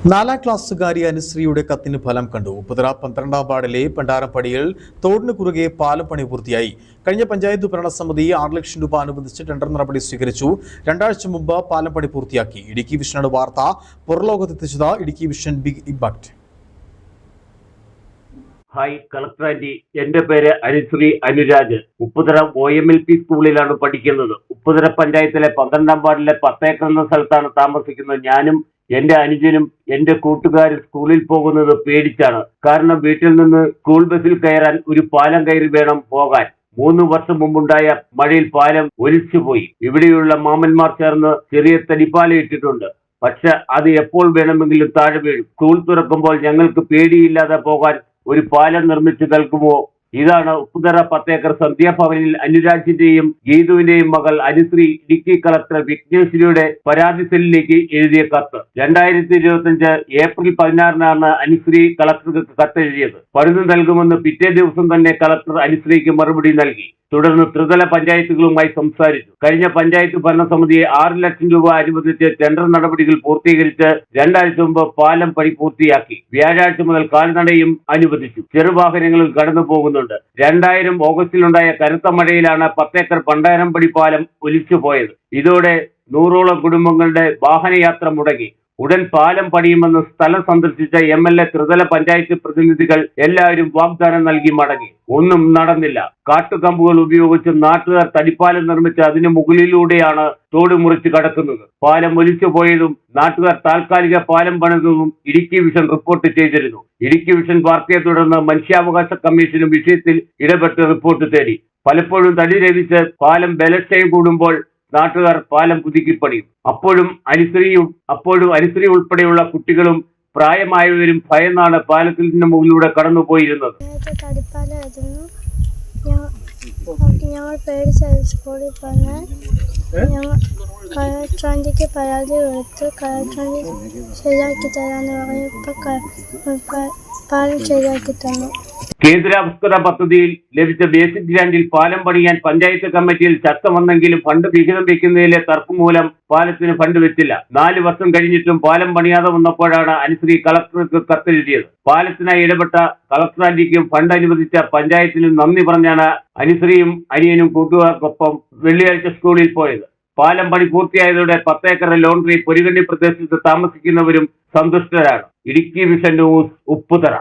നാലാം ക്ലാസ്സുകാരി അനുശ്രീയുടെ കത്തിന് ഫലം കണ്ടു. ഉപ്പുതറ 12ാം വാർഡിലെ പണ്ടാരപ്പടിയിൽ തോടിന് കുറുകെ പാലം പണി പൂർത്തിയായി. കഴിഞ്ഞ പഞ്ചായത്ത് ഭരണസമിതി 6 ലക്ഷം രൂപ അനുവദിച്ച് ടെൻഡർ നടപടി സ്വീകരിച്ചു. രണ്ടാഴ്ച മുമ്പ് പാലം പണി പൂർത്തിയാക്കി. ഇടുക്കി വിഷനാണ് വാർത്ത പുറലോകത്തെത്തിച്ചത്. Idukki vision big impact. Hi collector aunty, എന്റെ പേര് അനുശ്രീ അനുരാജ്. ഉപ്പുതറ OMLP സ്കൂളിലാണ് പഠിക്കുന്നത്. ഉപ്പുതറ പഞ്ചായത്തിലെ 12ാം വാർഡിലെ 10 ഏക്കർ എന്ന സ്ഥലത്താണ് താമസിക്കുന്നത്. ഞാനും എന്റെ അനുജനും എന്റെ കൂട്ടുകാരും സ്കൂളിൽ പോകുന്നത് പേടിച്ചാണ്. കാരണം വീട്ടിൽ നിന്ന് സ്കൂൾ ബസ്സിൽ കയറാൻ ഒരു പാലം കയറി വേണം പോകാൻ. 3 വർഷം മുമ്പുണ്ടായ മഴയിൽ പാലം ഒലിച്ചുപോയി. ഇവിടെയുള്ള മാമന്മാർ ചേർന്ന് ചെറിയ തടിപ്പാലം ഇട്ടിട്ടുണ്ട്. പക്ഷെ അത് എപ്പോൾ വേണമെങ്കിലും താഴെ വീഴും. സ്കൂൾ തുറക്കുമ്പോൾ ഞങ്ങൾക്ക് പേടിയില്ലാതെ പോകാൻ ഒരു പാലം നിർമ്മിച്ചു നൽകുമോ? ഇതാണ് ഉപ്പുതറ 10 ഏക്കർ സന്ധ്യാഭവനിൽ അനുരാജിന്റെയും ഗീതുവിന്റെയും മകൾ അനുശ്രീ ഇടുക്കി കളക്ടർ വിഘ്നേശ്വരിയുടെ പരാതി സെല്ലിലേക്ക് എഴുതിയ കത്ത്. 2025 ഏപ്രിൽ 16-നാണ് അനുശ്രീ കളക്ടർക്ക് കത്ത് എഴുതിയത്. പണിത് നൽകുമെന്ന് പിറ്റേ ദിവസം തന്നെ കളക്ടർ അനുശ്രീക്ക് മറുപടി നൽകി. തുടർന്ന് ത്രിതല പഞ്ചായത്തുകളുമായി സംസാരിച്ചു. കഴിഞ്ഞ പഞ്ചായത്ത് ഭരണസമിതിയെ 6 ലക്ഷം രൂപ അനുവദിച്ച് ടെൻഡർ നടപടികൾ പൂർത്തീകരിച്ച് 2 ആഴ്ച മുമ്പ് പാലം പണി പൂർത്തിയാക്കി. വ്യാഴാഴ്ച മുതൽ കാൽനടയും അനുവദിച്ചു. ചെറുവാഹനങ്ങളിൽ കടന്നു പോകുന്നുണ്ട്. 2000 ഓഗസ്റ്റിലുണ്ടായ കനത്ത മഴയിലാണ് 10 ഏക്കർ പണ്ടാരംപടി പാലം ഒലിച്ചുപോയത്. ഇതോടെ 100ഓളം കുടുംബങ്ങളുടെ വാഹനയാത്ര മുടങ്ങി. ഉടൻ പാലം പണിയുമെന്ന് സ്ഥലം സന്ദർശിച്ച MLA, ത്രിതല പഞ്ചായത്ത് പ്രതിനിധികൾ എല്ലാവരും വാഗ്ദാനം നൽകി മടങ്ങി. ഒന്നും നടന്നില്ല. കാട്ടുകമ്പുകൾ ഉപയോഗിച്ച് നാട്ടുകാർ തടിപ്പാലം നിർമ്മിച്ച് അതിന് മുകളിലൂടെയാണ് തോട് മുറിച്ച് കടക്കുന്നത്. പാലം ഒലിച്ചു പോയതും നാട്ടുകാർ താൽക്കാലിക പാലം പണിതതും ഇടുക്കി വിഷൻ റിപ്പോർട്ട് ചെയ്തിരുന്നു. ഇടുക്കി വിഷൻ വാർത്തയെ തുടർന്ന് മനുഷ്യാവകാശ കമ്മീഷനും വിഷയത്തിൽ ഇടപെട്ട് റിപ്പോർട്ട് തേടി. പലപ്പോഴും തടി രവിച്ച് പാലം ബലക്ഷയം കൂടുമ്പോൾ നാട്ടുകാർ പാലം പുതുക്കിപ്പണിയും. അപ്പോഴും അനുശ്രീ ഉൾപ്പെടെയുള്ള കുട്ടികളും പ്രായമായവരും ഭയന്നാണ് പാലത്തിന് മുകളിലൂടെ കടന്നുപോയിരുന്നത്. ഞങ്ങൾ പേടിച്ച സ്കൂളിൽ പറഞ്ഞാൽ കളക്ടറാൻറ്റിക്ക് പരാതി കൊടുത്ത് കളക്ടറാൻറ്റി ശരിയാക്കി തരാമെന്ന് പറഞ്ഞപ്പോൾ പാലം ശരിയാക്കി തന്നു. കേന്ദ്രാവിഷ്കൃത പദ്ധതിയിൽ ലഭിച്ച ബേസിക് ഗ്രാന്റിൽ പാലം പണിയാൻ പഞ്ചായത്ത് കമ്മിറ്റിയിൽ ചർച്ച വന്നെങ്കിലും ഫണ്ട് വിഹിതം വയ്ക്കുന്നതിലെ തർക്കം മൂലം പാലത്തിന് ഫണ്ട് വെച്ചില്ല. 4 വർഷം കഴിഞ്ഞിട്ടും പാലം പണിയാതെ വന്നപ്പോഴാണ് അനുശ്രീ കളക്ടർക്ക് കത്തെഴുതിയത്. പാലത്തിനായി ഇടപെട്ട കളക്ടർ ആന്റിക്കും ഫണ്ട് അനുവദിച്ച പഞ്ചായത്തിനും നന്ദി പറഞ്ഞാണ് അനുശ്രീയും അനിയനും കൂട്ടുകാർക്കൊപ്പം വെള്ളിയാഴ്ച സ്കൂളിൽ പോയത്. പാലം പണി പൂർത്തിയായതോടെ 10 ഏക്കർ ലോണ്ടറി പൊരികണ്ണി പ്രദേശത്ത് താമസിക്കുന്നവരും സന്തുഷ്ടരാണ്. Idukki vision news, Upputhara.